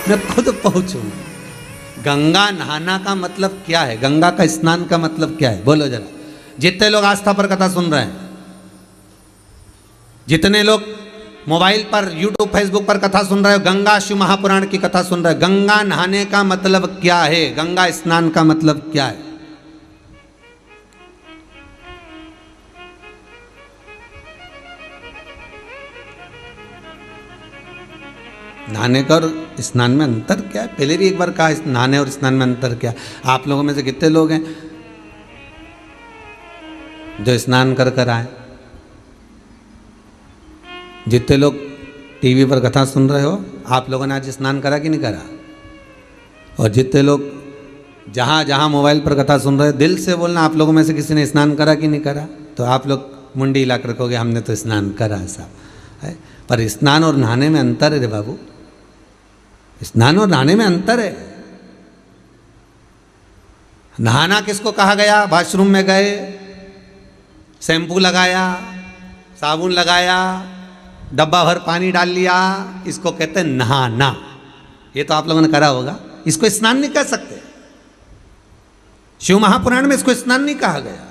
मैं खुद पहुंचूं। गंगा नहाना का मतलब क्या है? गंगा का स्नान का मतलब क्या है? बोलो जरा। जितने लोग आस्था पर कथा सुन रहे हैं, जितने लोग मोबाइल पर, यूट्यूब, फेसबुक पर कथा सुन रहे हो, गंगा शिव महापुराण की कथा सुन रहे हो, गंगा नहाने का मतलब क्या है? गंगा स्नान का मतलब क्या है? नहाने का और स्नान में अंतर क्या है? पहले भी एक बार कहा, नहाने और स्नान में अंतर क्या? आप लोगों में से कितने लोग हैं जो स्नान कर कर आए? जितने लोग टीवी पर कथा सुन रहे हो, आप लोगों ने आज स्नान करा कि नहीं करा? और जितने लोग जहाँ जहाँ मोबाइल पर कथा सुन रहे हो, दिल से बोलना, आप लोगों में से किसी ने स्नान करा कि नहीं करा? तो आप लोग मुंडी हिला कर कहोगे हमने तो स्नान करा साहब, है। पर स्नान और नहाने में अंतर है रे बाबू, स्नान और नहाने में अंतर है। नहाना किसको कहा गया? वॉशरूम में गए, शैम्पू लगाया, साबुन लगाया, डब्बा भर पानी डाल लिया, इसको कहते हैं नहाना। ये तो आप लोगों ने करा होगा। इसको स्नान नहीं कह सकते। शिव महापुराण में इसको स्नान नहीं कहा गया,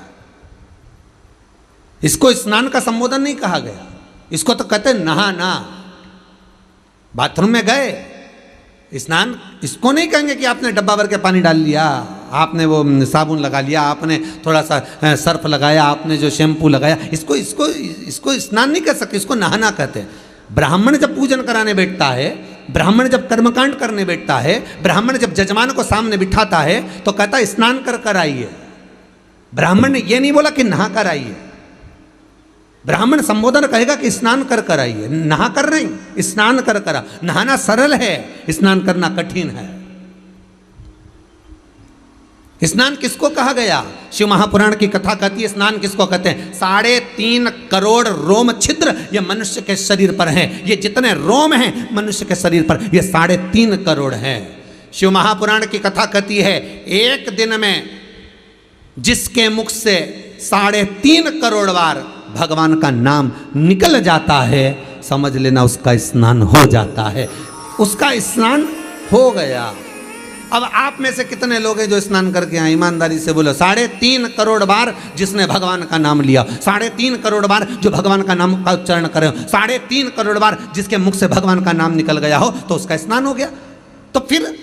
इसको स्नान का संबोधन नहीं कहा गया, इसको तो कहते हैं नहाना। बाथरूम में गए, स्नान इसको नहीं कहेंगे कि आपने डब्बा भर के पानी डाल लिया, आपने वो साबुन लगा लिया, आपने थोड़ा सा सर्फ लगाया, आपने जो शैम्पू लगाया, इसको इसको इसको स्नान नहीं कर सकते, इसको नहाना कहते हैं। ब्राह्मण जब पूजन कराने बैठता है, ब्राह्मण जब कर्मकांड करने बैठता है, ब्राह्मण जब जजमान को सामने बिठाता है तो कहता है स्नान कर कर आइए। ब्राह्मण ने ये नहीं बोला कि नहा कर आइए। ब्राह्मण संबोधन कहेगा कि स्नान कर कर आइए, नहा कर नहीं, स्नान कर कर। नहाना सरल है, स्नान करना कठिन है। स्नान किसको कहा गया? शिव महापुराण की कथा कहती है स्नान किसको कहते हैं? 3.5 करोड़ रोम छिद्र ये मनुष्य के शरीर पर हैं। ये जितने रोम हैं मनुष्य के शरीर पर, ये 3.5 करोड़ हैं। शिव महापुराण की कथा कहती है एक दिन में जिसके मुख से 3.5 करोड़ बार भगवान का नाम निकल जाता है, समझ लेना उसका स्नान हो जाता है, उसका स्नान हो गया। अब आप में से कितने लोग हैं जो स्नान करके आए? ईमानदारी से बोलो। 3.5 करोड़ बार जिसने भगवान का नाम लिया, 3.5 करोड़ बार जो भगवान का नाम का उच्चारण करे, 3.5 करोड़ बार जिसके मुख से भगवान का नाम निकल गया हो, तो उसका स्नान हो गया। तो फिर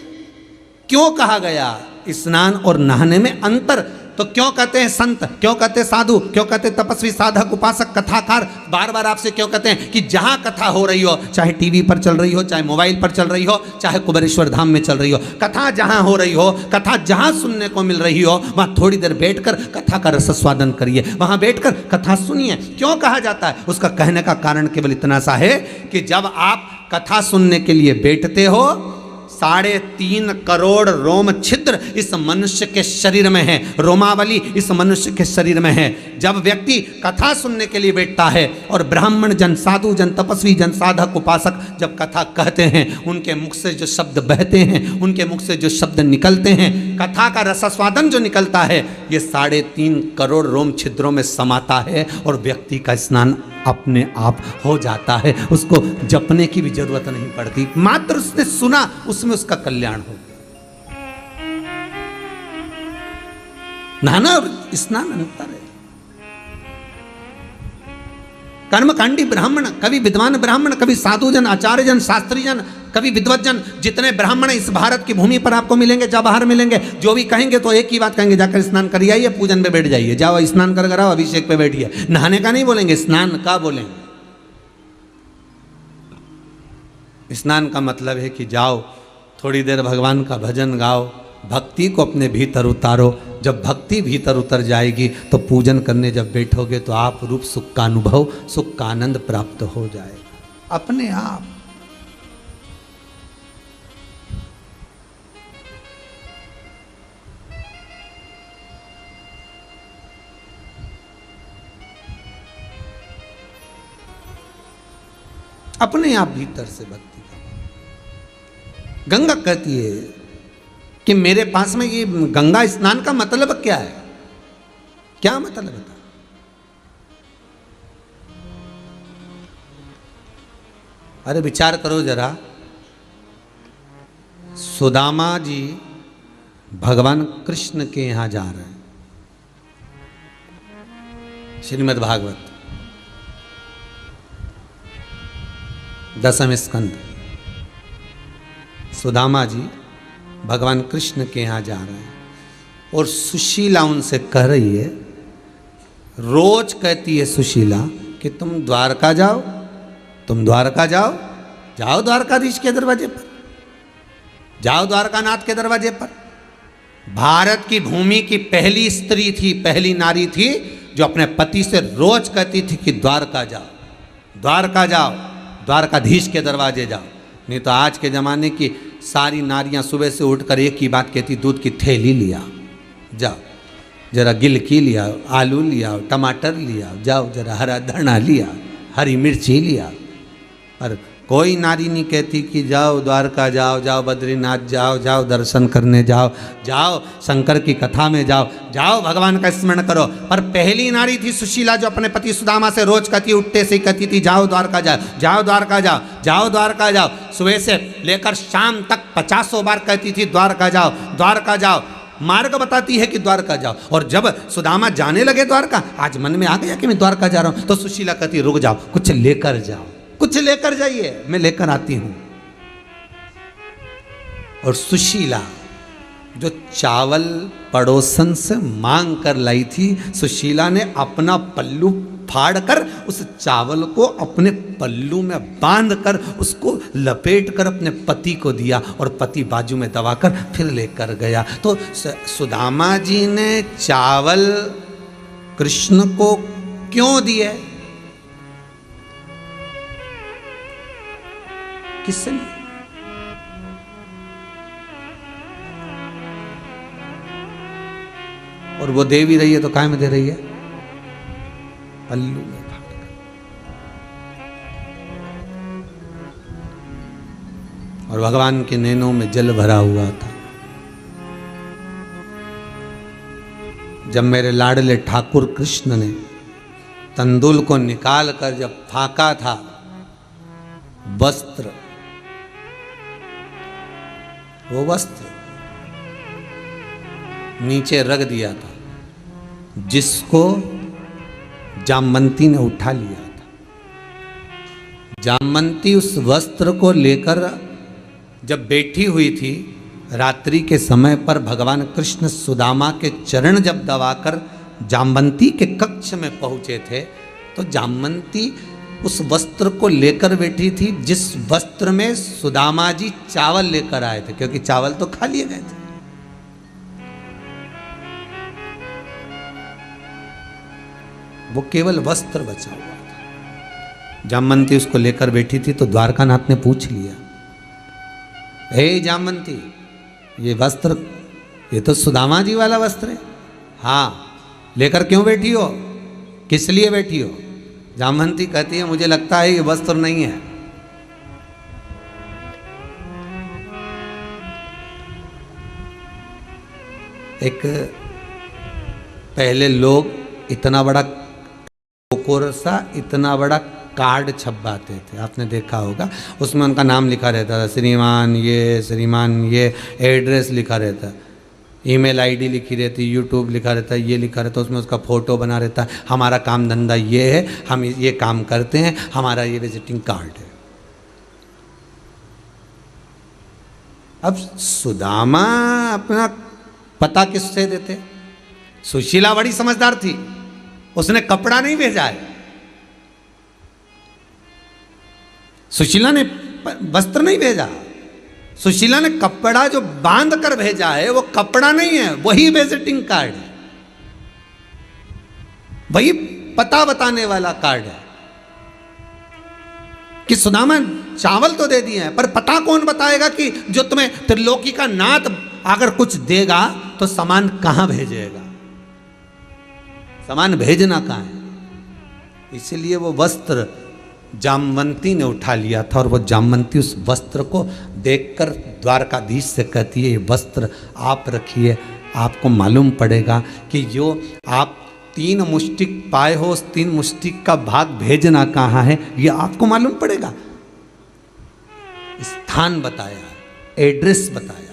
क्यों कहा गया स्नान और नहाने में अंतर? तो क्यों कहते हैं संत, क्यों कहते हैं साधु, क्यों कहते हैं तपस्वी, साधक, उपासक, कथाकार? बार बार आपसे क्यों कहते हैं कि जहां कथा हो रही हो, चाहे टीवी पर चल रही हो, चाहे मोबाइल पर चल रही हो, चाहे कुबेरेश्वर धाम में चल रही हो, कथा जहां हो रही हो, कथा जहां सुनने को मिल रही हो, वहां थोड़ी देर बैठकर कथा का रसस्वादन करिए, वहां बैठकर कथा सुनिए। क्यों कहा जाता है? उसका कहने का कारण केवल इतना सा है कि जब आप कथा सुनने के लिए बैठते हो, 3.5 करोड़ रोम छिद्र इस मनुष्य के शरीर में है, रोमावली इस मनुष्य के शरीर में है। जब व्यक्ति कथा सुनने के लिए बैठता है और ब्राह्मण जन, साधु जन, तपस्वी जन, साधक, उपासक जब कथा कहते हैं, उनके मुख से जो शब्द बहते हैं, उनके मुख से जो शब्द निकलते हैं, कथा का रसास्वादन जो निकलता है, ये 3.5 करोड़ रोम छिद्रों में समाता है और व्यक्ति का स्नान अपने आप हो जाता है। उसको जपने की भी जरूरत नहीं पड़ती, मात्र उसने सुना, उसमें उसका कल्याण हो गया। नहाना और स्नान अंतर है। कर्मकांडी ब्राह्मण, कभी विद्वान ब्राह्मण, कभी साधुजन, आचार्यजन, शास्त्रीजन, कभी विद्वज्जन, जितने ब्राह्मण इस भारत की भूमि पर आपको मिलेंगे, जब बाहर मिलेंगे, जो भी कहेंगे तो एक ही बात कहेंगे, जाकर स्नान करिए आइए, पूजन पे बैठ जाइए, जाओ स्नान कर आओ, अभिषेक पे बैठिए। नहाने का नहीं बोलेंगे, स्नान का बोलेंगे। स्नान का मतलब है कि जाओ थोड़ी देर भगवान का भजन गाओ, भक्ति को अपने भीतर उतारो। जब भक्ति भीतर उतर जाएगी तो पूजन करने जब बैठोगे तो आप रूप सुख का अनुभव, सुख का आनंद प्राप्त हो जाएगा अपने आप। अपने आप भीतर से भक्ति का। गंगा कहती है कि मेरे पास में ये गंगा स्नान का मतलब क्या है? क्या मतलब है? अरे विचार करो जरा। सुदामा जी भगवान कृष्ण के यहाँ जा रहे हैं। श्रीमद् भागवत 10वें स्कंद। सुदामा जी भगवान कृष्ण के यहाँ जा रहे हैं और सुशीला उनसे कह रही है, रोज कहती है सुशीला कि तुम द्वारका जाओ, तुम द्वारका जाओ, जाओ द्वारकाधीश के दरवाजे पर, जाओ द्वारकानाथ के दरवाजे पर। भारत की भूमि की पहली स्त्री थी, पहली नारी थी जो अपने पति से रोज कहती थी कि द्वारका जाओ, द्वारका जाओ, द्वारकाधीश के दरवाजे जाओ। नहीं तो आज के ज़माने की सारी नारियां सुबह से उठकर एक ही बात कहती, दूध की थैली लिया, जाओ जरा गिलकी लिया, आलू लिया, टमाटर लिया, जाओ जरा हरा धना लिया, हरी मिर्ची लिया। और कोई नारी नहीं कहती कि जाओ द्वारका जाओ, जाओ बद्रीनाथ जाओ, जाओ दर्शन करने जाओ, जाओ शंकर की कथा में जाओ, जाओ भगवान का स्मरण करो। पर पहली नारी थी सुशीला जो अपने पति सुदामा से रोज कहती, उठते से ही कहती थी, जाओ द्वारका जाओ, जाओ द्वारका जाओ, जाओ द्वारका जाओ। सुबह से लेकर शाम तक 50 बार कहती थी, द्वारका जाओ, द्वारका जाओ। मार्ग बताती है कि द्वारका जाओ। और जब सुदामा जाने लगे द्वारका, आज मन में आ गया कि मैं द्वारका जा रहा हूं, तो सुशीला कहती, रुक जाओ, कुछ लेकर जाओ, कुछ लेकर जाइए, मैं लेकर आती हूं। और सुशीला जो चावल पड़ोसन से मांग कर लाई थी, सुशीला ने अपना पल्लू फाड़कर उस चावल को अपने पल्लू में बांधकर उसको लपेट कर अपने पति को दिया और पति बाजू में दबाकर फिर लेकर गया। तो सुदामा जी ने चावल कृष्ण को क्यों दिए? किससे? और वो दे भी रही है तो काय में दे रही है? पल्लू में फाड़कर। और भगवान के नैनों में जल भरा हुआ था। जब मेरे लाडले ठाकुर कृष्ण ने तंदुल को निकाल कर जब फाका था, वस्त्र, वो वस्त्र नीचे रख दिया था, जिसको जामवंती ने उठा लिया था। जामवंती उस वस्त्र को लेकर जब बैठी हुई थी, रात्रि के समय पर भगवान कृष्ण सुदामा के चरण जब दबाकर जामवंती के कक्ष में पहुंचे थे, तो जामवंती उस वस्त्र को लेकर बैठी थी, जिस वस्त्र में सुदामा जी चावल लेकर आए थे, क्योंकि चावल तो खा लिए गए थे। वो केवल वस्त्र बचा हुआ था। जामवंती उसको लेकर बैठी थी, तो द्वारकानाथ ने पूछ लिया, हे जामवंती, ये वस्त्र, ये तो सुदामा जी वाला वस्त्र है। हाँ, लेकर क्यों बैठी हो, किस लिए बैठी हो? जामवंती कहती है, मुझे लगता है ये वस्त्र नहीं है। एक पहले लोग इतना बड़ा कोरसा, इतना बड़ा कार्ड छपवाते थे, आपने देखा होगा। उसमें उनका नाम लिखा रहता था, श्रीमान ये, श्रीमान ये, एड्रेस लिखा रहता, ईमेल आईडी लिखी रहती, यूट्यूब लिखा रहता, ये लिखा रहता, उसमें उसका फ़ोटो बना रहता, हमारा काम धंधा ये है, हम ये काम करते हैं, हमारा ये विजिटिंग कार्ड है। अब सुदामा अपना पता किससे देते? सुशीला बड़ी समझदार थी, उसने कपड़ा नहीं भेजा है, सुशीला ने वस्त्र नहीं भेजा, सुशीला ने कपड़ा जो बांध कर भेजा है वो कपड़ा नहीं है, वही विजिटिंग कार्ड है, वही पता बताने वाला कार्ड है। कि सुदामा चावल तो दे दिए हैं, पर पता कौन बताएगा कि जो तुम्हें त्रिलोकी का नाथ अगर कुछ देगा तो सामान कहां भेजेगा, सामान भेजना कहां है। इसलिए वो वस्त्र जामवंती ने उठा लिया था, और वो जामवंती उस वस्त्र को देखकर द्वारकाधीश से कहती है, ये वस्त्र आप रखिए, आपको मालूम पड़ेगा कि जो आप 3 मुष्टिक पाए हो, उस 3 मुष्टिक का भाग भेजना कहाँ है, ये आपको मालूम पड़ेगा। स्थान बताया, एड्रेस बताया।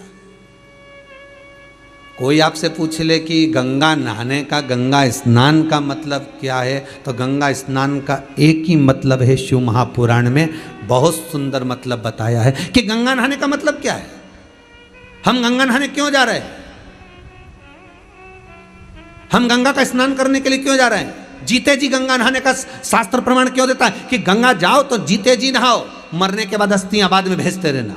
कोई आपसे पूछ ले कि गंगा नहाने का, गंगा स्नान का मतलब क्या है, तो गंगा स्नान का एक ही मतलब है, शिव महापुराण में बहुत सुंदर मतलब बताया है कि गंगा नहाने का मतलब क्या है। हम गंगा नहाने क्यों जा रहे हैं, हम गंगा का स्नान करने के लिए क्यों जा रहे हैं, जीते जी गंगा नहाने का शास्त्र प्रमाण क्यों देता है कि गंगा जाओ तो जीते जी नहाओ, मरने के बाद अस्थियां बाद में भेजते रहना,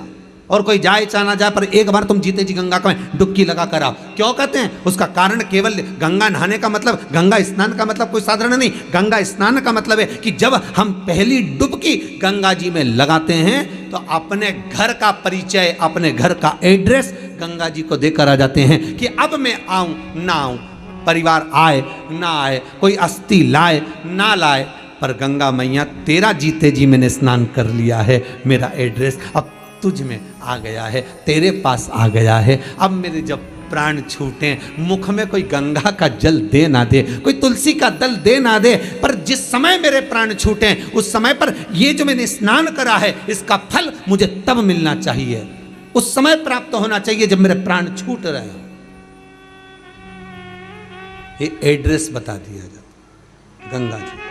और कोई जाए चाहे ना जाए पर एक बार तुम जीते जी गंगा का डुबकी लगा कर आओ। क्यों कहते हैं, उसका कारण केवल गंगा नहाने का मतलब, गंगा स्नान का मतलब कोई साधारण नहीं। गंगा स्नान का मतलब है कि जब हम पहली डुबकी गंगा जी में लगाते हैं तो अपने घर का परिचय, अपने घर का एड्रेस गंगा जी को देकर आ जाते हैं कि अब मैं आऊं ना आऊं, परिवार आए ना आए, कोई अस्थि लाए ना लाए, पर गंगा मैया तेरा जीते जी मैंने स्नान कर लिया है, मेरा एड्रेस अब तुझ में आ गया है, तेरे पास आ गया है। अब मेरे जब प्राण छूटे, मुख में कोई गंगा का जल दे ना दे, कोई तुलसी का दल दे ना दे, पर जिस समय मेरे प्राण छूटे उस समय पर ये जो मैंने स्नान करा है इसका फल मुझे तब मिलना चाहिए, उस समय प्राप्त होना चाहिए जब मेरे प्राण छूट रहे हो। ये एड्रेस बता दिया जाता गंगा जी।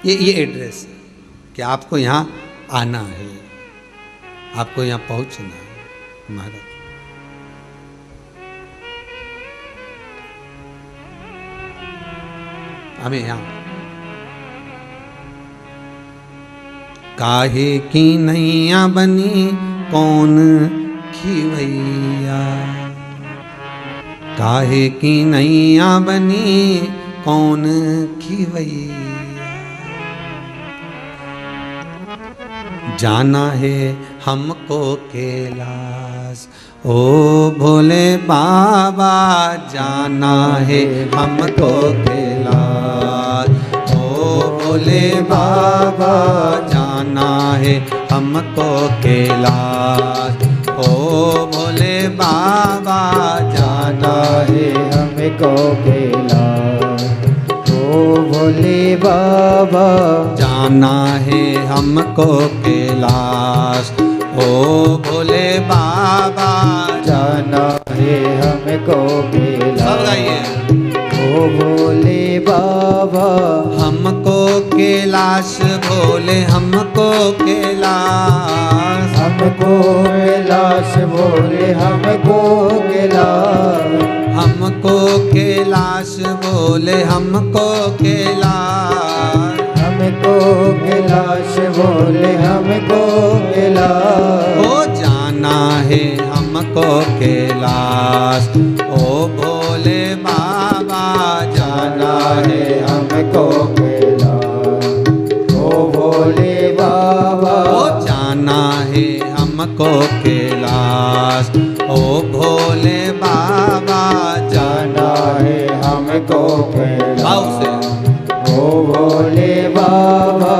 ये एड्रेस है कि आपको यहाँ आना है, आपको यहाँ पहुँचना है। महाराज हमें यहाँ काहे की नैया बनी कौन खिवैया, काहे की नैया बनी कौन खिवैया, जाना है हमको कैलाश ओ भोले बाबा, जाना है हमको कैलाश ओ भोले बाबा, जाना है हमको कैलाश ओ भोले बाबा, जाना है हमको कैलाश ओ भोले बाबा, जाना है हमको कैलाश ओ भोले बाबा, जाना है हमको कैलाश। सब गाइए ओ भोले बाबा, हमको कैलाश भोले, हमको कैलाश, हमको कैलाश भोले, हमको कैलाश, हमको कैलाश बोले, हमको कैलाश, हमको कैलाश बोले, हमको कैलाश ओ जाना है हमको कैलाश ओ भोले बाबा, जाना है हमको कैलाश ओ भोले बाबा, ओ जाना है हमको कैलाश ओ भोले बाबा, जाना है हमको कैलाश ओ भोले बाबा।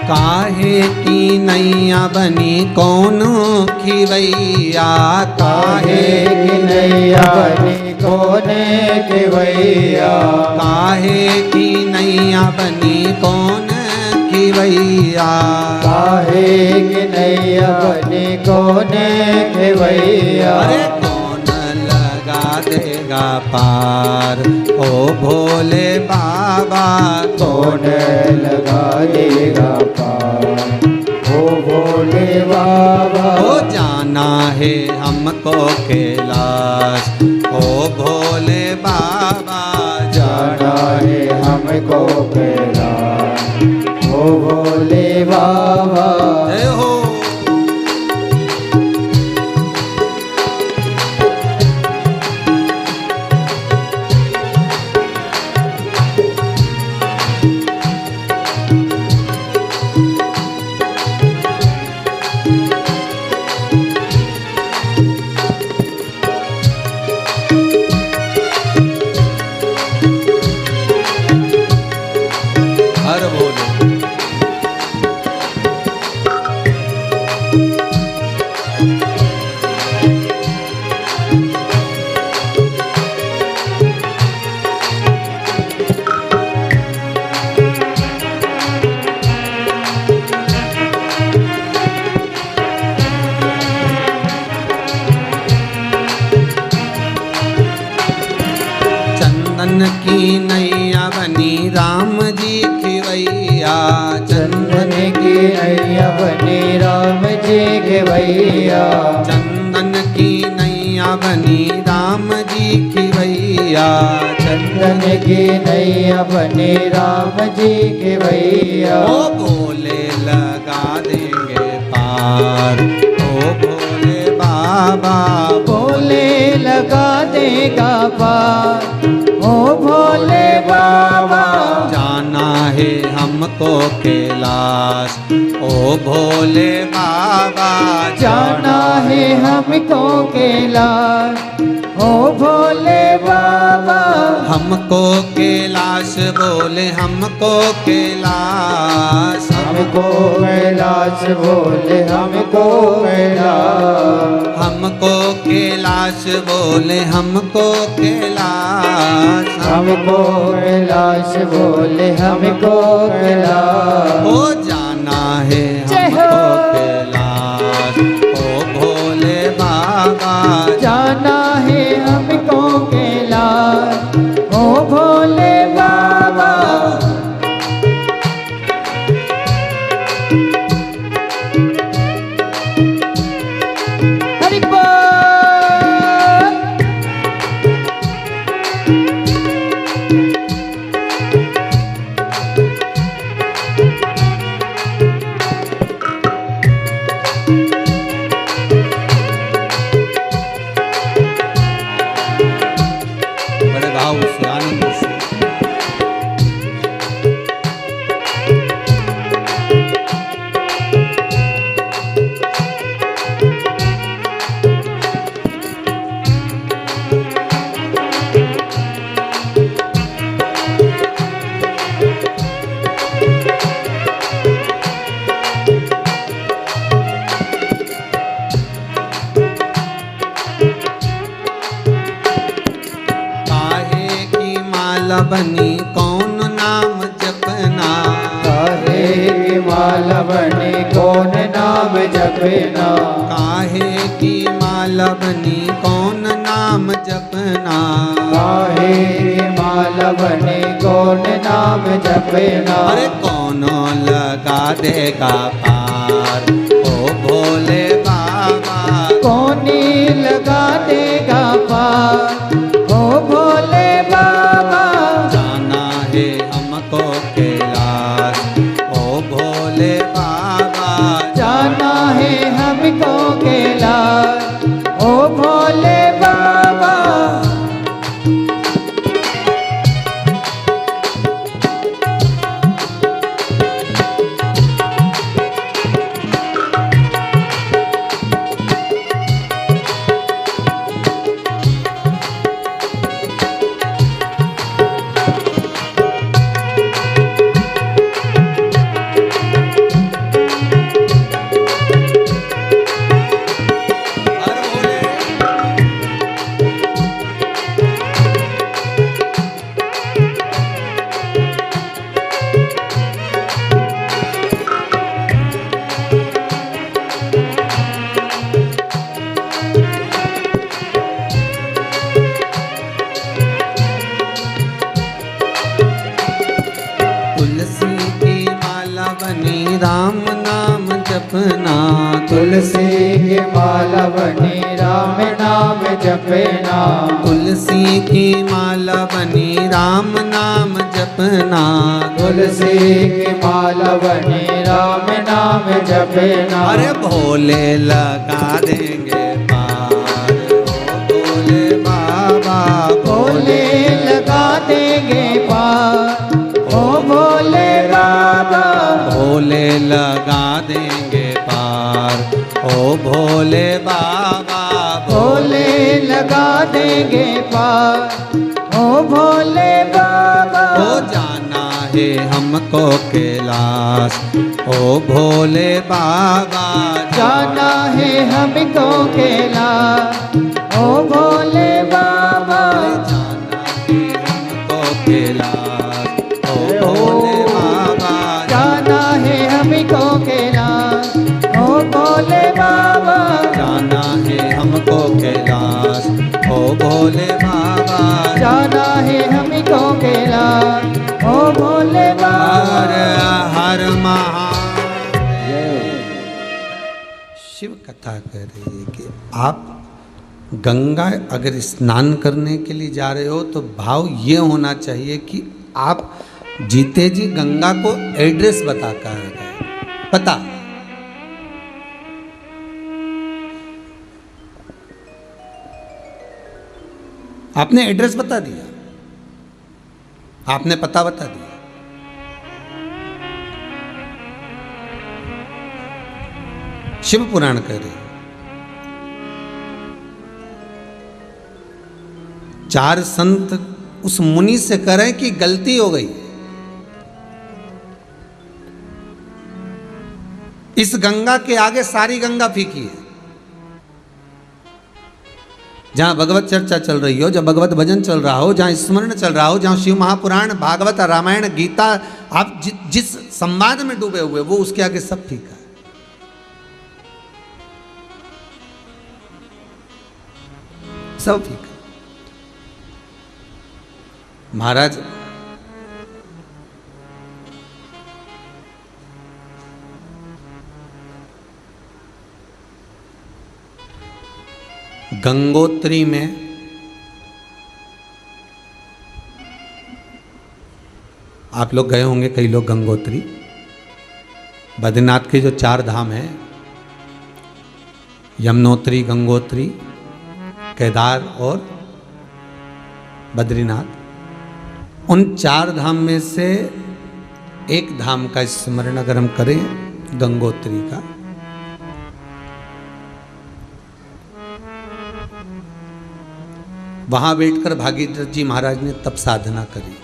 काहे की नैया बनी कौन खिवैया, काहे की नैया बनी कौन खिवैया, काहे की नैया बनी कौन खिवैया, काहे की नैया बनी कौन खिवैया, अरे कौन लगा देगा पार ओ भोले बाबा, कौन लगा देगा पार ओ भोले भोले बाबा। ओ जाना है हमको कैलाश ओ भोले बाबा, जाना है हमको कैलाश ओ भोले बाबा। जय हो। हर बोले चंदन की नैया बनी राम जी खिवैया, चंदन की नैया बनी राम जी के भैया। चंदन की नैया बनी राम जी खिवैया, चंदन की नैया बनी राम जी के भैया। ओ भोले लगा देंगे पार ओ भोले बाबा, भोले लगा देगा पार ओ भोले बाबा। जाना है हमको कैलाश ओ भोले बाबा, जाना है हमको कैलाश ओ भोले बाबा। हमको कैलाश बोले हमको कैलाश, हमको कैलाश बोले हमको कैलाश। हमको कैलाश बोले हमको कैलाश, हमको कैलाश बोले हमको कैलाश। हो जाना है जय हमको हो। कैलाश ओ भोले बाबा, जाना है हमको कैलाश ओ भोले बाबा। हरि बोल। बड़े भाव से आनंद से काहे की माला बनी कौन नाम जपना, काहे की माला बनी कौन नाम जपना। काहे की माला बनी कौन नाम जपना, काहे की माला बनी कौन नाम जपना। अरे कौन लगा देगा पार ओ भोले बाबा, कौनी लगा देगा पार ओ भोले बाबा। जाना है हमको कैलाश ओ भोले बाबा, जाना है हमको कैलाश ओ भोले बाबा। तुलसी की माला बनी राम नाम जपना, तुलसी की माला बनी राम नाम जपना, तुलसी की माला बनी राम नाम जपना। अरे भोले लगा देंगे पार, ओ भोले बाबा भोले लगा देंगे पार, ओ भोले बाबा। भोले लगा देंगे पार, ओ भोले बाबा भोले लगा देंगे पार, ओ भोले बाबा। हो जाना है हमको कैलाश, ओ भोले बाबा जाना है हमको कैलाश, ओ भोले बाबा। जाना है हमको कैलाश, ओ भोले बाबा जाना है हमको कैलाश, ओ भोले बाबा। जाना है हमको कैलाश, ओ भोले बाबा जाना है हमको कैलाश, ओ भोले बाबा। हर महादेव। शिव कथा कह रही है कि आप गंगा अगर स्नान करने के लिए जा रहे हो तो भाव ये होना चाहिए कि आप जीते जी गंगा को एड्रेस बता कर गए। पता आपने एड्रेस बता दिया, आपने पता बता दिया। शिव पुराण कह रहे चार संत उस मुनि से कह रहे कि गलती हो गई, इस गंगा के आगे सारी गंगा फीकी है। जहां भगवत चर्चा चल रही हो, जहां भगवत भजन चल रहा हो, जहां स्मरण चल रहा हो, जहां शिव महापुराण भागवत रामायण गीता आप जिस संवाद में डूबे हुए वो उसके आगे सब फीका है। सब फीका। महाराज गंगोत्री में आप लोग गए होंगे, कई लोग गंगोत्री। बद्रीनाथ के जो चार धाम हैं, यमुनोत्री, गंगोत्री, केदार और बद्रीनाथ, उन चार धाम में से एक धाम का स्मरण अगर हम करें, गंगोत्री का, वहां बैठकर भागीरथ जी महाराज ने तप साधना करी।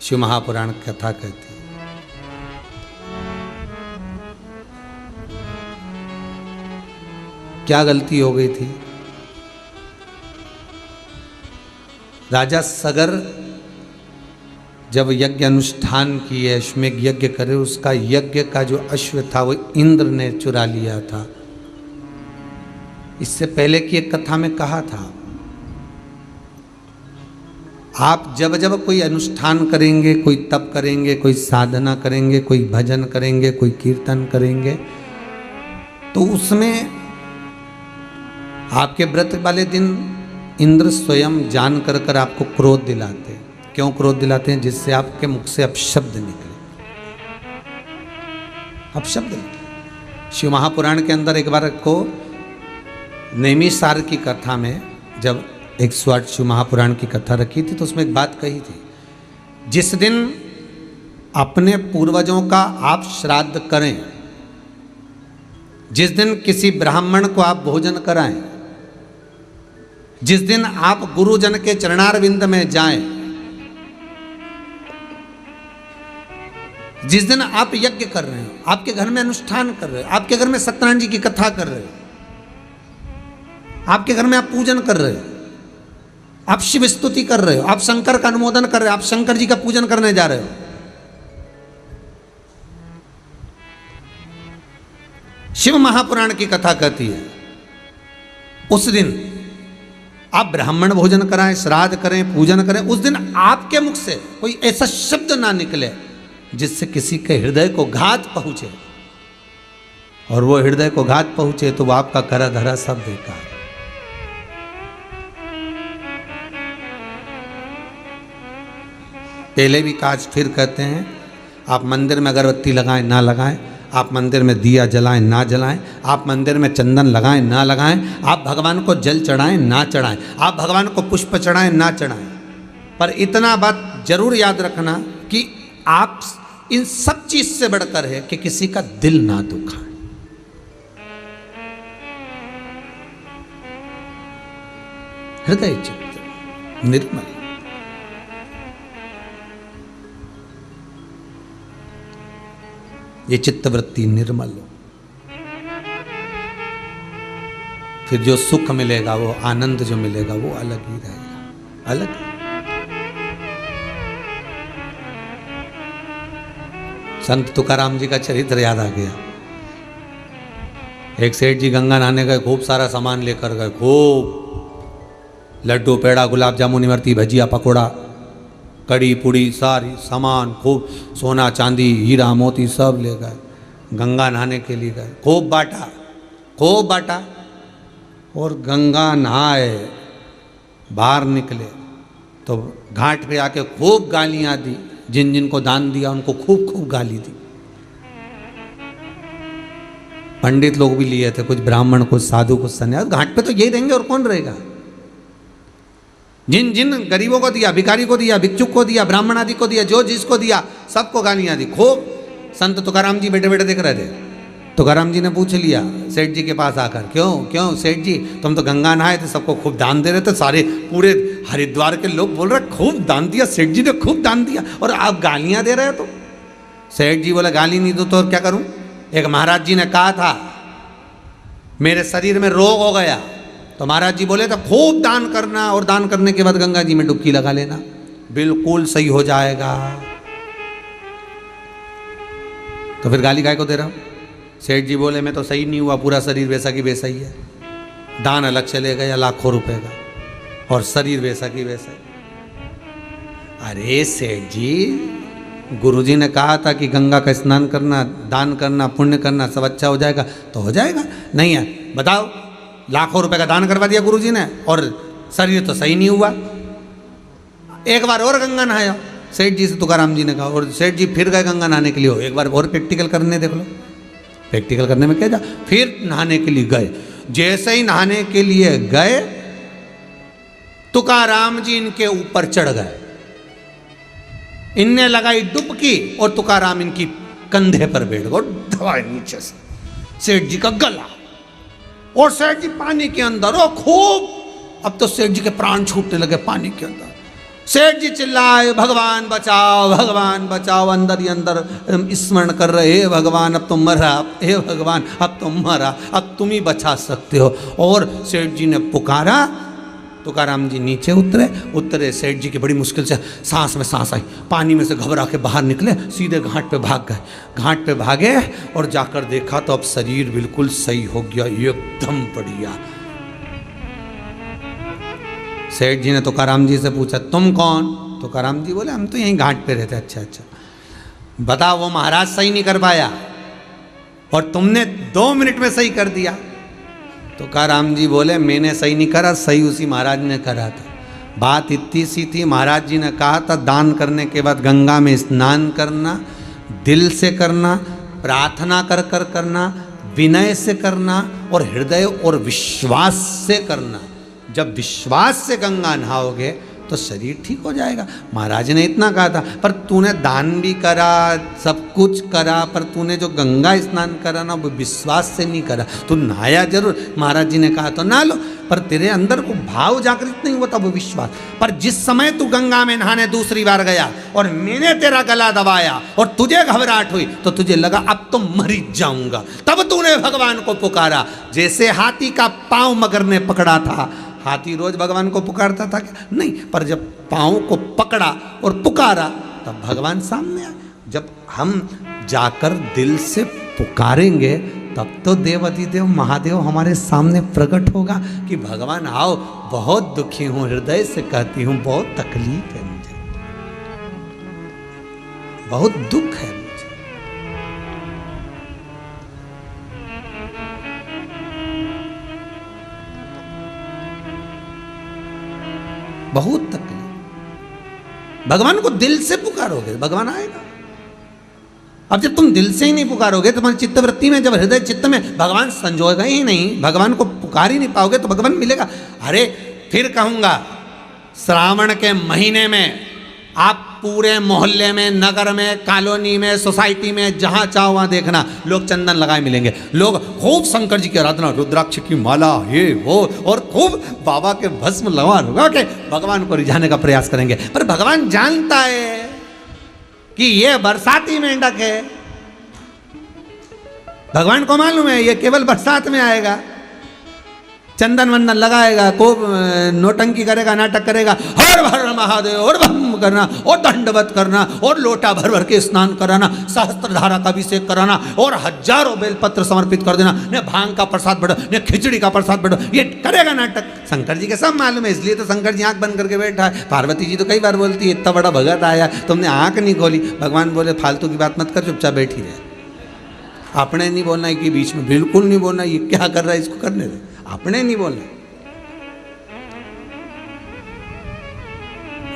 शिव महापुराण कथा कहती है। क्या गलती हो गई थी? राजा सगर जब यज्ञ अनुष्ठान किए, अश्वमेघ यज्ञ करे, उसका यज्ञ का जो अश्व था वो इंद्र ने चुरा लिया था। इससे पहले की एक कथा में कहा था, आप जब जब कोई अनुष्ठान करेंगे, कोई तप करेंगे, कोई साधना करेंगे, कोई भजन करेंगे, कोई कीर्तन करेंगे, तो उसमें आपके व्रत वाले दिन इंद्र स्वयं जान कर कर आपको क्रोध दिलाते हैं। क्यों क्रोध दिलाते हैं? जिससे आपके मुख से अपशब्द निकले, अपशब्द निकले। शिव महापुराण के अंदर एक बार को नैमिषारण्य की कथा में जब 108 शिव महापुराण की कथा रखी थी तो उसमें एक बात कही थी, जिस दिन अपने पूर्वजों का आप श्राद्ध करें, जिस दिन किसी ब्राह्मण को आप भोजन कराएं, जिस दिन आप गुरुजन के चरणारविंद में जाएं, जिस दिन आप यज्ञ कर रहे हो, आपके घर में अनुष्ठान कर रहे हो, आपके घर में सत्यनारायण जी की कथा कर रहे हो, आपके घर में आप पूजन कर रहे हो, आप शिव स्तुति कर रहे हो, आप शंकर का अनुमोदन कर रहे हो, आप शंकर जी का पूजन करने जा रहे हो, शिव महापुराण की कथा कहती है उस दिन आप ब्राह्मण भोजन कराएं, श्राद्ध करें, पूजन करें, उस दिन आपके मुख से कोई ऐसा शब्द ना निकले जिससे किसी के हृदय को घात पहुंचे। और वो हृदय को घात पहुंचे तो वो आपका करा धरा सब बेकार। पहले भी काज फिर कहते हैं, आप मंदिर में अगरबत्ती लगाएं ना लगाएं, आप मंदिर में दिया जलाएं ना जलाएं, आप मंदिर में चंदन लगाएं ना लगाएं, आप भगवान को जल चढ़ाएं ना चढ़ाएं, आप भगवान को पुष्प चढ़ाएं ना चढ़ाएं, पर इतना बात जरूर याद रखना कि आप इन सब चीज से बढ़कर है कि किसी का दिल ना दुखाए। हृदय चित्त निर्मल, ये चित्तवृत्ति निर्मल हो, फिर जो सुख मिलेगा, वो आनंद जो मिलेगा वो अलग ही रहेगा, अलग ही। संत तुकाराम जी का चरित्र याद आ गया। एक सेठ जी गंगा नहाने गए, खूब सारा सामान लेकर गए, खूब लड्डू पेड़ा गुलाब जामुन इमरती भजिया पकोड़ा कड़ी पुड़ी सारी सामान, खूब सोना चांदी हीरा मोती सब ले गए, गंगा नहाने के लिए गए, खूब बांटा। और गंगा नहाए बाहर निकले तो घाट पे आके खूब गालियां दी, जिन जिन को दान दिया उनको खूब खूब गाली दी। पंडित लोग भी लिए थे, कुछ ब्राह्मण कुछ साधु कुछ सन्यासी, घाट पे तो यही रहेंगे और कौन रहेगा। जिन जिन गरीबों को दिया, भिखारी को दिया, भिक्षुक को दिया, ब्राह्मण आदि को दिया, जो जिसको दिया सबको गालियां दी खूब। संत तुकाराम जी बैठे बैठे देख रहे थे। तुकाराम जी ने पूछ लिया सेठ जी के पास आकर, क्यों सेठ जी, तुम तो गंगा नहाए थे, सबको खूब दान दे रहे थे, सारे पूरे हरिद्वार के लोग बोल रहे खूब दान दिया, सेठ जी ने खूब दान दिया, और आप गालियां दे रहे हो। तो सेठ जी बोला गाली नहीं दो तो क्या करूं। एक महाराज जी ने कहा था मेरे शरीर में रोग हो गया, तो महाराज जी बोले तो खूब दान करना, और दान करने के बाद गंगा जी में डुबकी लगा लेना, बिल्कुल सही हो जाएगा। तो फिर गाली काय को दे रहा हूं। सेठ जी बोले मैं तो सही नहीं हुआ, पूरा शरीर वैसा की वैसा ही है, दान अलग चले गया लाखों रुपए का, और शरीर वैसा की वैसा ही। अरे सेठ जी, गुरुजी ने कहा था कि गंगा का स्नान करना, दान करना, पुण्य करना सब अच्छा हो जाएगा, तो हो जाएगा। नहीं है, बताओ, लाखों रुपए का दान करवा दिया गुरुजी ने और शरीर तो सही नहीं हुआ। एक बार और गंगा नहाया, सेठ जी से तुकाराम जी ने कहा, और सेठ जी फिर गए गंगा नहाने के लिए, हो एक बार और प्रैक्टिकल करने देख लो। प्रैक्टिकल करने में क्या जा, फिर नहाने के लिए गए। जैसे ही नहाने के लिए गए, तुकाराम जी इनके ऊपर चढ़ गए, इनने लगाई डुबकी और तुकाराम इनकी कंधे पर बैठ गए, दबाए नीचे से सेठ जी का गला, और सेठ जी पानी के अंदर, और खूब, अब तो सेठ जी के प्राण छूटने लगे पानी के अंदर। सेठ जी चिल्लाए भगवान बचाओ, अंदर ही अंदर स्मरण कर रहे, हे भगवान अब तुम मरा, हे भगवान अब तुम मरा, अब तुम ही बचा सकते हो। और सेठ जी ने पुकारा, तुकाराम जी नीचे उतरे, सेठ जी की बड़ी मुश्किल से सांस में सांस आई, पानी में से घबरा के बाहर निकले, सीधे घाट पे भाग गए। घाट पे भागे और जाकर देखा तो अब शरीर बिल्कुल सही हो गया, एकदम बढ़िया। सेठ जी ने तुकाराम जी से पूछा तुम कौन? तुकाराम जी बोले हम तो यहीं घाट पे रहते। अच्छा, बताओ वो महाराज सही नहीं कर पाया और तुमने 2 मिनट में सही कर दिया। तुकाराम जी बोले मैंने सही नहीं करा, सही उसी महाराज ने करा था। बात इतनी सी थी, महाराज जी ने कहा था दान करने के बाद गंगा में स्नान करना, दिल से करना, प्रार्थना कर कर करना, विनय से करना और हृदय और विश्वास से करना। जब विश्वास से गंगा नहाओगे तो शरीर ठीक हो जाएगा। महाराज ने इतना कहा था, पर तूने दान भी करा, सब कुछ करा, पर तूने जो गंगा स्नान करा ना वो विश्वास से नहीं करा। तू नहाया जरूर, महाराज जी ने कहा तो नहा लो, पर तेरे अंदर वो भाव जागृत नहीं होता, वो विश्वास। पर जिस समय तू गंगा में नहाने दूसरी बार गया और मैंने तेरा गला दबाया और तुझे घबराहट हुई तो तुझे लगा अब तो मर ही जाऊंगा, तब तूने भगवान को पुकारा। जैसे हाथी का पांव मगर ने पकड़ा था, हाथी रोज भगवान को पुकारता था क्या? नहीं, पर जब पांव को पकड़ा और पुकारा तब भगवान सामने आए। जब हम जाकर दिल से पुकारेंगे तब तो देवाधिदेव महादेव हमारे सामने प्रकट होगा कि भगवान आओ, बहुत दुखी हूं, हृदय से कहती हूं, बहुत तकलीफ है मुझे, बहुत दुख है मुझे। बहुत तकलीफ। भगवान को दिल से पुकारोगे भगवान आएगा। अब जब तुम दिल से ही नहीं पुकारोगे, तुम्हारी चित्तवृत्ति में, जब हृदय चित्त में भगवान संजोएगा ही नहीं, भगवान को पुकार ही नहीं पाओगे तो भगवान मिलेगा। अरे फिर कहूंगा, श्रावण के महीने में आप पूरे मोहल्ले में, नगर में, कॉलोनी में, सोसाइटी में, जहां चाहो वहां देखना लोग चंदन लगाए मिलेंगे। लोग खूब शंकर जी की आराधना, रुद्राक्ष की माला, ये वो, और खूब बाबा के भस्म लगा के भगवान को रिझाने का प्रयास करेंगे। पर भगवान जानता है कि ये बरसाती मेंढक है। भगवान को मालूम है ये केवल बरसात में आएगा, चंदन वंदन लगाएगा, को नोटंकी करेगा, नाटक करेगा, हर हर महादेव और बम करना और दंडवत करना और लोटा भर भर के स्नान कराना, सहस्त्रधारा का अभिषेक कराना और हजारों बेलपत्र समर्पित कर देना, ने भांग का प्रसाद बढ़ो, ने खिचड़ी का प्रसाद बढ़ो, ये करेगा नाटक। शंकर जी के सब मालूम है, इसलिए तो शंकर जी आंख बंद करके बैठा है। पार्वती जी तो कई बार बोलती है, इतना बड़ा भगत आया तुमने आंख नहीं खोली। भगवान बोले फालतू की बात मत कर, चुपचाप बैठी रहे। आपने नहीं बोलना है कि बीच में, बिल्कुल नहीं बोलना, ये क्या कर रहा है इसको करने दे, आपने नहीं बोलना।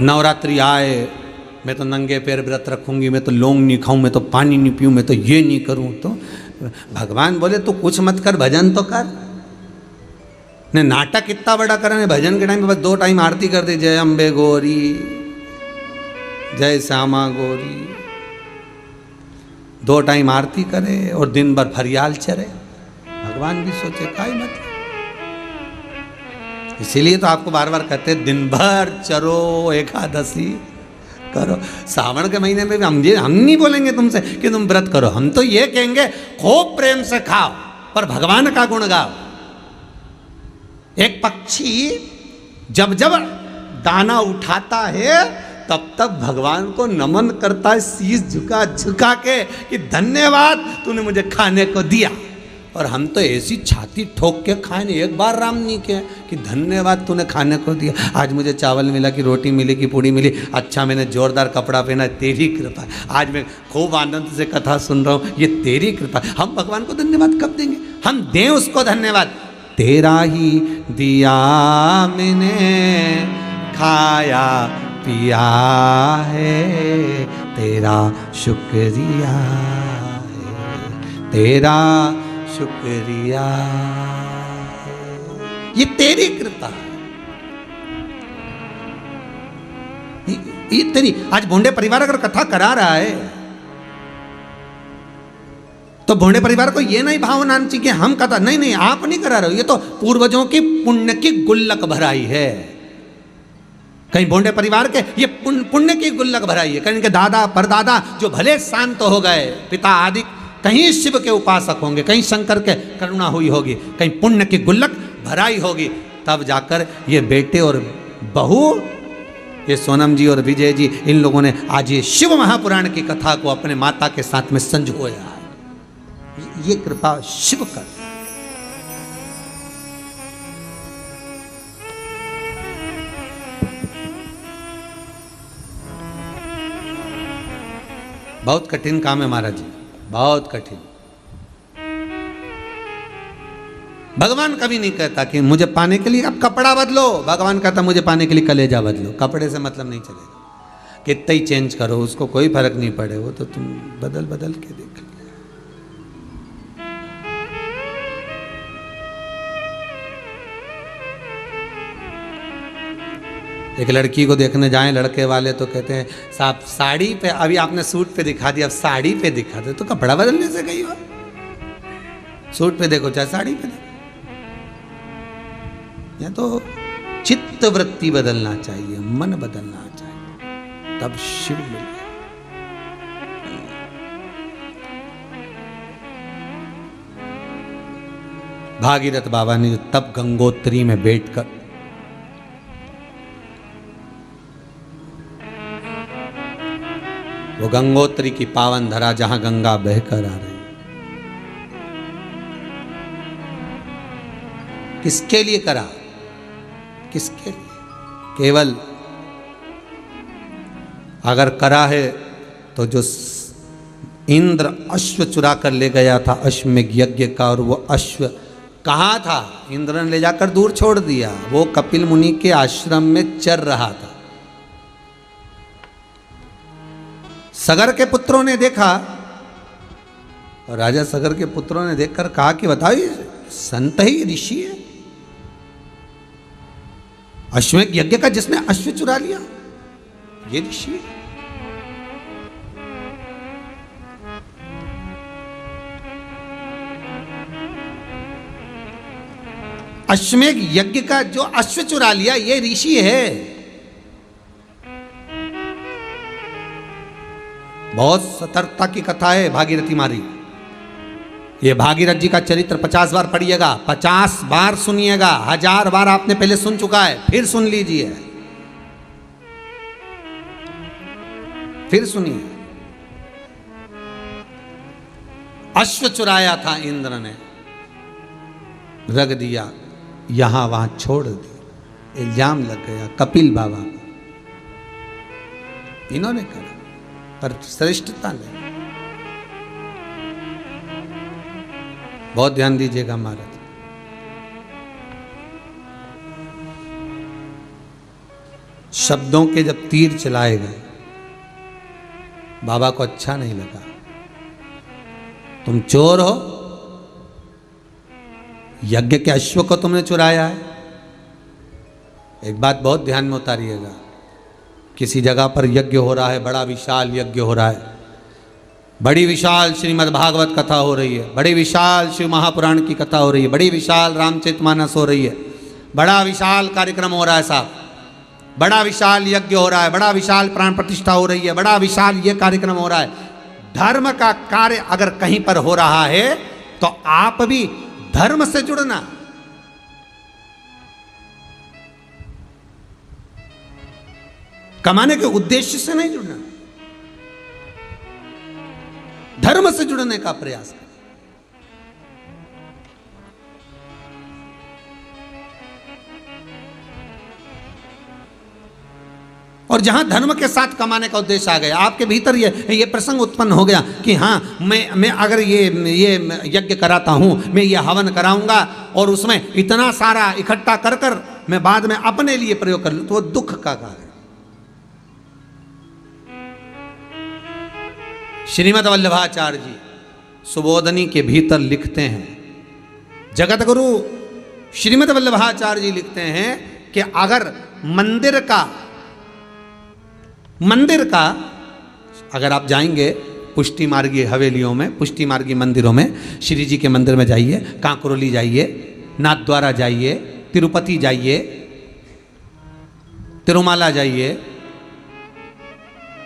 नवरात्रि आए, मैं तो नंगे पैर व्रत रखूंगी, मैं तो लौंग नहीं खाऊं, मैं तो पानी नहीं पीऊं, मैं तो ये नहीं करूं। तो भगवान बोले तू कुछ मत कर, भजन तो कर। ने नाटक इतना बड़ा करा, भजन के टाइम पे बस 2 टाइम आरती कर दी, जय अम्बे गौरी, जय श्यामा गौरी, 2 टाइम आरती करे और दिन भर फरियाल चरे। भगवान भी सोचे काई मतलब। इसीलिए तो आपको बार बार कहते हैं दिन भर चरो, एकादशी करो। सावन के महीने में भी हम नहीं बोलेंगे तुमसे कि तुम व्रत करो, हम तो ये कहेंगे खूब प्रेम से खाओ पर भगवान का गुण गाओ। एक पक्षी जब जब दाना उठाता है तब तब भगवान को नमन करता है, शीश झुका झुका के कि धन्यवाद तूने मुझे खाने को दिया। और हम तो ऐसी छाती ठोक के खाए नहीं, एक बार राम नहीं किया कि धन्यवाद तूने खाने को दिया। आज मुझे चावल मिला कि रोटी मिली कि पूड़ी मिली, अच्छा मैंने जोरदार कपड़ा पहना, तेरी कृपा। आज मैं खूब आनंद से कथा सुन रहा हूँ, ये तेरी कृपा। हम भगवान को धन्यवाद कब देंगे? हम दें उसको धन्यवाद। तेरा ही दिया मैंने खाया पिया है, तेरा शुक्रिया है, तेरा शुक्रिया, ये तेरी कृपा है, ये तेरी। आज भोंडे परिवार अगर कथा करा रहा है तो भोंडे परिवार को ये नहीं भावना आनी चाहिए कि हम कथा, नहीं नहीं आप नहीं करा रहे हो, ये तो पूर्वजों की पुण्य की गुल्लक भराई है। कहीं भोंडे परिवार के ये पुण्य की गुल्लक भराई है, कहीं इनके दादा परदादा जो भले शांत हो गए, पिता आदि कहीं शिव के उपासक होंगे, कहीं शंकर के करुणा हुई होगी, कहीं पुण्य की गुल्लक भराई होगी, तब जाकर ये बेटे और बहू, ये सोनम जी और विजय जी, इन लोगों ने आज ये शिव महापुराण की कथा को अपने माता के साथ में संजोया है। ये कृपा शिव कर। बहुत कठिन काम है महाराज जी, बहुत कठिन। भगवान कभी नहीं कहता कि मुझे पाने के लिए अब कपड़ा बदलो, भगवान कहता मुझे पाने के लिए कलेजा बदलो। कपड़े से मतलब नहीं चलेगा, कितना ही चेंज करो उसको कोई फर्क नहीं पड़े, वो तो तुम बदल बदल के देख। एक लड़की को देखने जाएं लड़के वाले तो कहते हैं साहब साड़ी पे, अभी आपने सूट पे दिखा दिया, अब साड़ी पे दिखा दो, तो कपड़ा बदलने से कहीं हो, सूट पे देखो चाहे साड़ी पे देखो। या तो चित्त वृत्ति बदलना चाहिए, मन बदलना चाहिए, तब शिव मिले। भागीरथ बाबा ने तब गंगोत्री में बैठकर वो गंगोत्री की पावन धरा जहां गंगा बहकर आ रही, किसके लिए करा? किसके लिए? केवल अगर करा है तो जो इंद्र अश्व चुरा कर ले गया था, अश्वमेघ यज्ञ का, और वो अश्व कहाँ था? इंद्र ने ले जाकर दूर छोड़ दिया। वो कपिल मुनि के आश्रम में चर रहा था। सगर के पुत्रों ने देखा, और राजा सगर के पुत्रों ने देखकर कहा कि बताओ ये संत ही ऋषि है, अश्वमेध यज्ञ का जिसने अश्व चुरा लिया, ये ऋषि है। अश्वमेध यज्ञ का जो अश्व चुरा लिया, ये ऋषि है। बहुत सतर्कता की कथा है भागीरथी मारी। ये भागीरथ जी का चरित्र 50 बार पढ़िएगा, 50 बार सुनिएगा। 1000 बार आपने पहले सुन चुका है, फिर सुन लीजिए, फिर सुनिए। अश्व चुराया था इंद्र ने, रख दिया, यहां वहां छोड़ दिया, इल्जाम लग गया कपिल बाबा को। इन्होंने करा, पर श्रेष्ठता नहीं। बहुत ध्यान दीजिएगा महाराज। शब्दों के जब तीर चलाए गए, बाबा को अच्छा नहीं लगा। तुम चोर हो, यज्ञ के अश्व को तुमने चुराया है। एक बात बहुत ध्यान में उतारिएगा, किसी जगह पर यज्ञ हो रहा है, बड़ा विशाल यज्ञ हो रहा है, बड़ी विशाल श्रीमद् भागवत कथा हो रही है, बड़ी विशाल शिव महापुराण की कथा हो रही है, बड़ी विशाल रामचरितमानस हो रही है, बड़ा विशाल कार्यक्रम हो रहा है साहब, बड़ा विशाल यज्ञ हो रहा है, बड़ा विशाल प्राण प्रतिष्ठा हो रही है, बड़ा विशाल ये कार्यक्रम हो रहा है। धर्म का कार्य अगर कहीं पर हो रहा है तो आप भी धर्म से जुड़ना। कमाने के उद्देश्य से नहीं जुड़ना, धर्म से जुड़ने का प्रयास करें। और जहां धर्म के साथ कमाने का उद्देश्य आ गया, आपके भीतर ये प्रसंग उत्पन्न हो गया कि हाँ, मैं अगर ये यज्ञ कराता हूं, मैं ये हवन कराऊंगा और उसमें इतना सारा इकट्ठा कर कर मैं बाद में अपने लिए प्रयोग कर लूं, तो वो दुख का कार्य। श्रीमद् वल्लभाचार्य जी सुबोधनी के भीतर लिखते हैं, जगत गुरु श्रीमद् वल्लभाचार्य जी लिखते हैं कि अगर मंदिर का अगर आप जाएंगे पुष्टि मार्गी हवेलियों में, पुष्टि मार्गी मंदिरों में, श्री जी के मंदिर में जाइए, कांकरोली जाइए, नाथद्वारा जाइए, तिरुपति जाइए, तिरुमाला जाइए,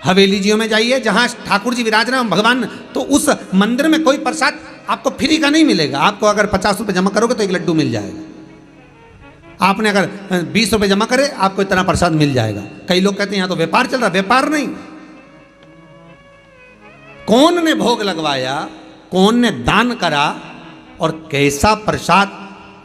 हवेलीजियों में जाइए, जहां ठाकुर जी विराजमान भगवान, तो उस मंदिर में कोई प्रसाद आपको फ्री का नहीं मिलेगा। आपको अगर 50 रुपये जमा करोगे तो एक लड्डू मिल जाएगा। आपने अगर 20 रुपये जमा करे, आपको इतना प्रसाद मिल जाएगा। कई लोग कहते हैं यहां तो व्यापार चल रहा, व्यापार नहीं। कौन ने भोग लगवाया, कौन ने दान करा और कैसा प्रसाद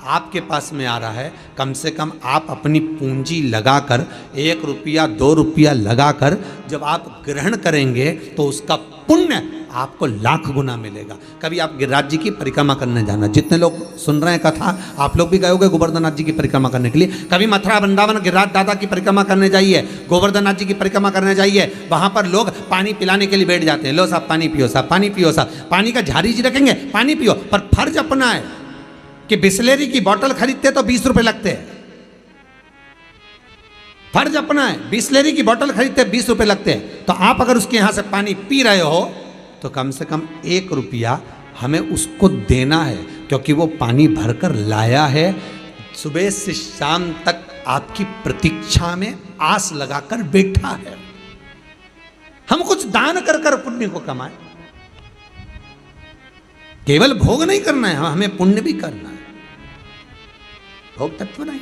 आपके पास में आ रहा है, कम से कम आप अपनी पूंजी लगाकर 1 रुपया 2 रुपया लगाकर जब आप ग्रहण करेंगे तो उसका पुण्य आपको लाख गुना मिलेगा। कभी आप गिरिराज जी की परिक्रमा करने जाना, जितने लोग सुन रहे हैं कथा, आप लोग भी गए होंगे गोवर्धननाथ जी की परिक्रमा करने के लिए। कभी मथुरा वृंदावन गिरिराज दादा की परिक्रमा करने जाइए, गोवर्धननाथ जी की परिक्रमा करने जाइए, वहां पर लोग पानी पिलाने के लिए बैठ जाते हैं। लो साहब पानी पियो, साहब पानी पियो, साहब पानी का झाड़ी जी रखेंगे, पानी पियो। पर फर्ज अपना है कि बिस्लेरी की बोतल खरीदते तो 20 रुपए लगते हैं। फर्ज अपना है, बिस्लेरी की बोतल खरीदते 20 रुपए लगते हैं, तो आप अगर उसके यहां से पानी पी रहे हो तो कम से कम 1 रुपया हमें उसको देना है, क्योंकि वो पानी भरकर लाया है, सुबह से शाम तक आपकी प्रतीक्षा में आस लगाकर बैठा है। हम कुछ दान कर कर पुण्य को कमाएं, केवल भोग नहीं करना है, हमें पुण्य भी करना है। भोग तत्व नहीं,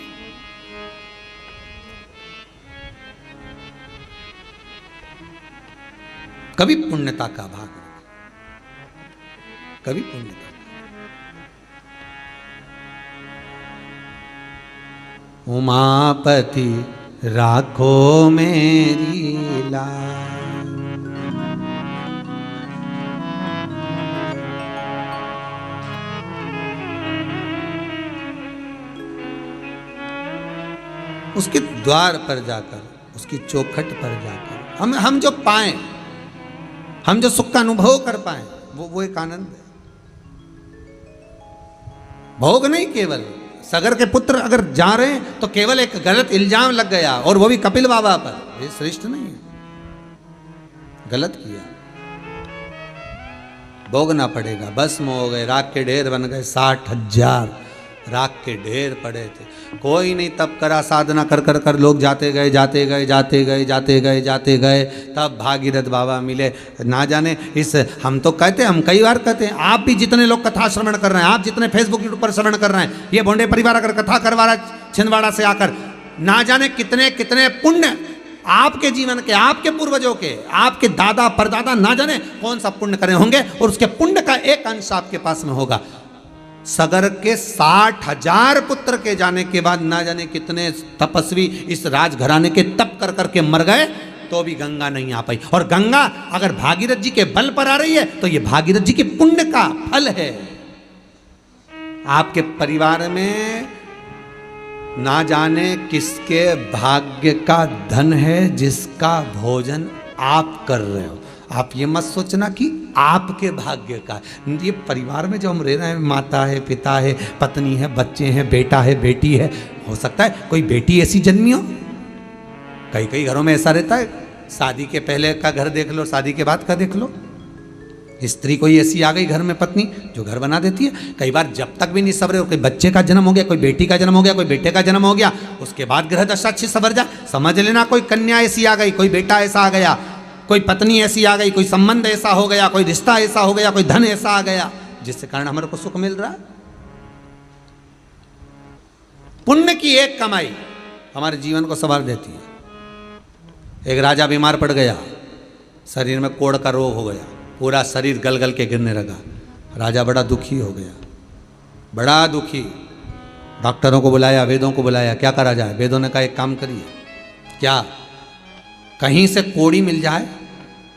कभी पुण्यता का भाग, कभी पुण्यता। उमापति राखो मेरी लाज, उसके द्वार पर जाकर, उसकी चौखट पर जाकर हम जो पाएं, हम जो सुख का अनुभव कर पाए, वो एक आनंद है। भोग नहीं केवल। सगर के पुत्र अगर जा रहे हैं तो केवल एक गलत इल्जाम लग गया, और वो भी कपिल बाबा पर, ये श्रेष्ठ नहीं है, गलत किया, भोगना पड़ेगा। भस्म हो गए, राख के ढेर बन गए, 60,000 राख के ढेर पड़े थे। कोई नहीं तप करा, साधना कर कर कर लोग जाते गए जाते गए जाते गए जाते गए जाते गए, तब भागीरथ बाबा मिले। ना जाने इस, हम तो कहते हैं, हम कई बार कहते हैं, आप भी जितने लोग कथा श्रवण कर रहे हैं, आप जितने फेसबुक यूट्यूब पर श्रवण कर रहे हैं, ये भोंडे परिवार अगर कथा करवा रहा है छिंदवाड़ा से आकर, ना जाने कितने कितने पुण्य आपके जीवन के, आपके पूर्वजों के, आपके दादा परदादा, ना जाने कौन सा पुण्य करे होंगे, और उसके पुण्य का एक अंश आपके पास में होगा। सगर के 60,000 पुत्र के जाने के बाद ना जाने कितने तपस्वी इस राजघराने के तप कर करके मर गए, तो भी गंगा नहीं आ पाई। और गंगा अगर भागीरथ जी के बल पर आ रही है तो ये भागीरथ जी के पुण्य का फल है। आपके परिवार में ना जाने किसके भाग्य का धन है जिसका भोजन आप कर रहे हो। आप ये मत सोचना कि आपके भाग्य का, ये परिवार में जो हम रह रहे हैं, माता है, पिता है, पत्नी है, बच्चे हैं, बेटा है, बेटी है, हो सकता है कोई बेटी ऐसी जन्मी हो, कई कई घरों में ऐसा रहता है। शादी के पहले का घर देख लो, शादी के बाद का देख लो, स्त्री कोई ऐसी आ गई घर में, पत्नी जो घर बना देती है। कई बार जब तक भी नहीं सवरे, कोई बच्चे का जन्म हो गया, कोई बेटी का जन्म हो गया, कोई बेटे का जन्म हो गया, उसके बाद ग्रह दशा अच्छी सवर जा, समझ लेना कोई कन्या ऐसी आ गई, कोई बेटा ऐसा आ गया, कोई पत्नी ऐसी आ गई, कोई संबंध ऐसा हो गया, कोई रिश्ता ऐसा हो गया, कोई धन ऐसा आ गया, जिसके कारण हमारे को सुख मिल रहा है। पुण्य की एक कमाई हमारे जीवन को संवार देती है। एक राजा बीमार पड़ गया, शरीर में कोढ़ का रोग हो गया, पूरा शरीर गल गल के गिरने लगा। राजा बड़ा दुखी हो गया, बड़ा दुखी। डॉक्टरों को बुलाया, वेदों को बुलाया, क्या करा जाए। वेदों ने कहा एक काम करिए, क्या कहीं से कोड़ी मिल जाए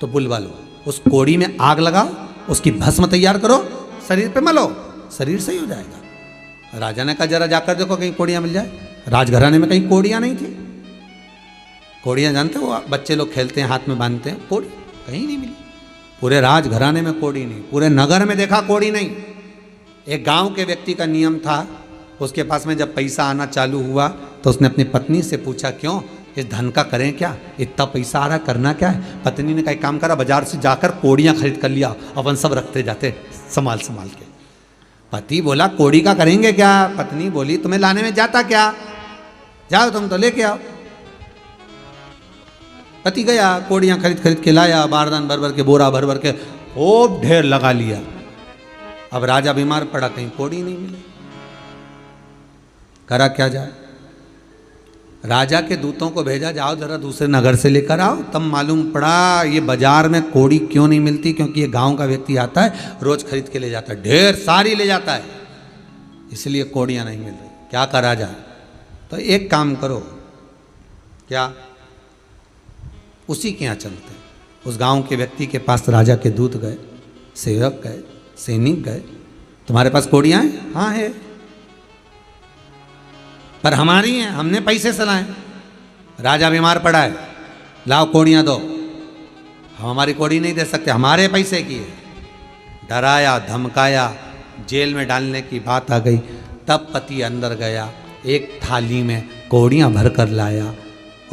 तो बुलवा लो, उस कोड़ी में आग लगाओ, उसकी भस्म तैयार करो, शरीर पे मलो, शरीर सही हो जाएगा। राजा ने कहा जरा जाकर देखो कहीं कोड़ियाँ मिल जाए। राजघराने में कहीं कोड़ियाँ नहीं थी। कोड़ियाँ जानते हो, बच्चे लोग खेलते हैं, हाथ में बांधते हैं, कोड़ी कहीं नहीं मिली। पूरे राजघराने में कोड़ी नहीं, पूरे नगर में देखा कोड़ी नहीं। एक गांव के व्यक्ति का नियम था, उसके पास में जब पैसा आना चालू हुआ तो उसने अपनी पत्नी से पूछा, क्यों इस धन का करें क्या, इतना पैसा आ रहा करना क्या है। पत्नी ने कहा काम करा, बाजार से जाकर कोड़ियाँ खरीद कर लिया, अपन सब रखते जाते संभाल संभाल के। पति बोला कोड़ी का करेंगे क्या। पत्नी बोली तुम्हें लाने में जाता क्या, जाओ तुम तो लेके आओ। पति गया, कोड़ियाँ खरीद खरीद के लाया, बारदान भर भर के, बोरा भर भर के खूब ढेर लगा लिया। अब राजा बीमार पड़ा, कहीं कोड़ी नहीं मिली, करा क्या जाए। राजा के दूतों को भेजा, जाओ जरा दूसरे नगर से लेकर आओ। तब मालूम पड़ा ये बाजार में कोड़ी क्यों नहीं मिलती, क्योंकि ये गांव का व्यक्ति आता है, रोज खरीद के ले जाता है, ढेर सारी ले जाता है, इसलिए कोड़ियाँ नहीं मिल रही। क्या करा जाए। तो एक काम करो, क्या उसी के यहाँ चलते। उस गांव के व्यक्ति के पास राजा के दूत गए, सेवक गए, सैनिक गए, तुम्हारे पास कोड़ियाँ हैं। हाँ है, पर हमारी हैं, हमने पैसे से लाए। राजा बीमार पड़ा है, लाओ कोड़ियाँ दो। हम हमारी कोड़ी नहीं दे सकते, हमारे पैसे की है। डराया धमकाया, जेल में डालने की बात आ गई। तब पति अंदर गया, एक थाली में कोड़ियाँ भर कर लाया,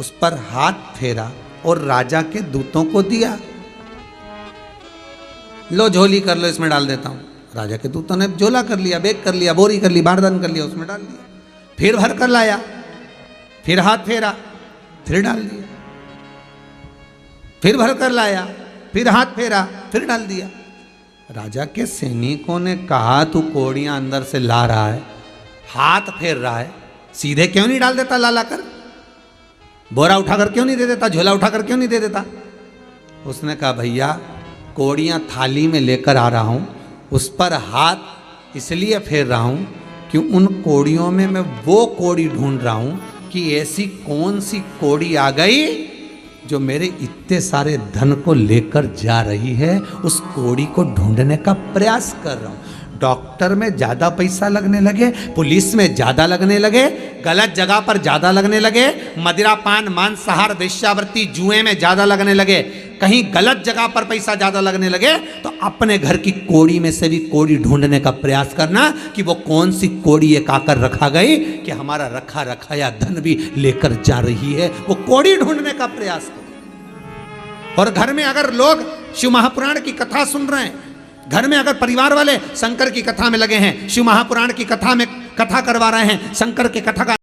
उस पर हाथ फेरा और राजा के दूतों को दिया। लो झोली कर लो, इसमें डाल देता हूँ। राजा के दूतों ने झोला कर लिया, बैग कर लिया, बोरी कर ली, बारदान कर लिया, उसमें डाल दिया। फिर भर कर लाया, फिर हाथ फेरा, फिर डाल दिया। फिर भर कर लाया, फिर हाथ फेरा, फिर डाल दिया। राजा के सैनिकों ने कहा तू कोड़ियां अंदर से ला रहा है, हाथ फेर रहा है, सीधे क्यों नहीं डाल देता ला कर, बोरा उठाकर क्यों नहीं दे देता, झोला उठाकर क्यों नहीं दे देता। उसने कहा भैया कोड़ियां थाली में लेकर आ रहा हूं, उस पर हाथ इसलिए फेर रहा हूं कि उन कोड़ियों में मैं वो कोड़ी ढूंढ रहा हूं कि ऐसी कौन सी कोड़ी आ गई जो मेरे इतने सारे धन को लेकर जा रही है। उस कोड़ी को ढूंढने का प्रयास कर रहा हूं। डॉक्टर में ज़्यादा पैसा लगने लगे, पुलिस में ज़्यादा लगने लगे, गलत जगह पर ज़्यादा लगने लगे, मदिरा पान मांसाहार वेश्यावृत्ति जुए में ज़्यादा लगने लगे, कहीं गलत जगह पर पैसा ज़्यादा लगने लगे, तो अपने घर की कोड़ी में से भी कोड़ी ढूंढने का प्रयास करना कि वो कौन सी कोड़ी एक आकर रखा गई कि हमारा रखा रखाया धन भी लेकर जा रही है। वो कोड़ी ढूंढने का प्रयास करो। और घर में अगर लोग शिव महापुराण की कथा सुन रहे हैं, घर में अगर परिवार वाले शंकर की कथा में लगे हैं, शिव महापुराण की कथा में कथा करवा रहे हैं, शंकर की कथा का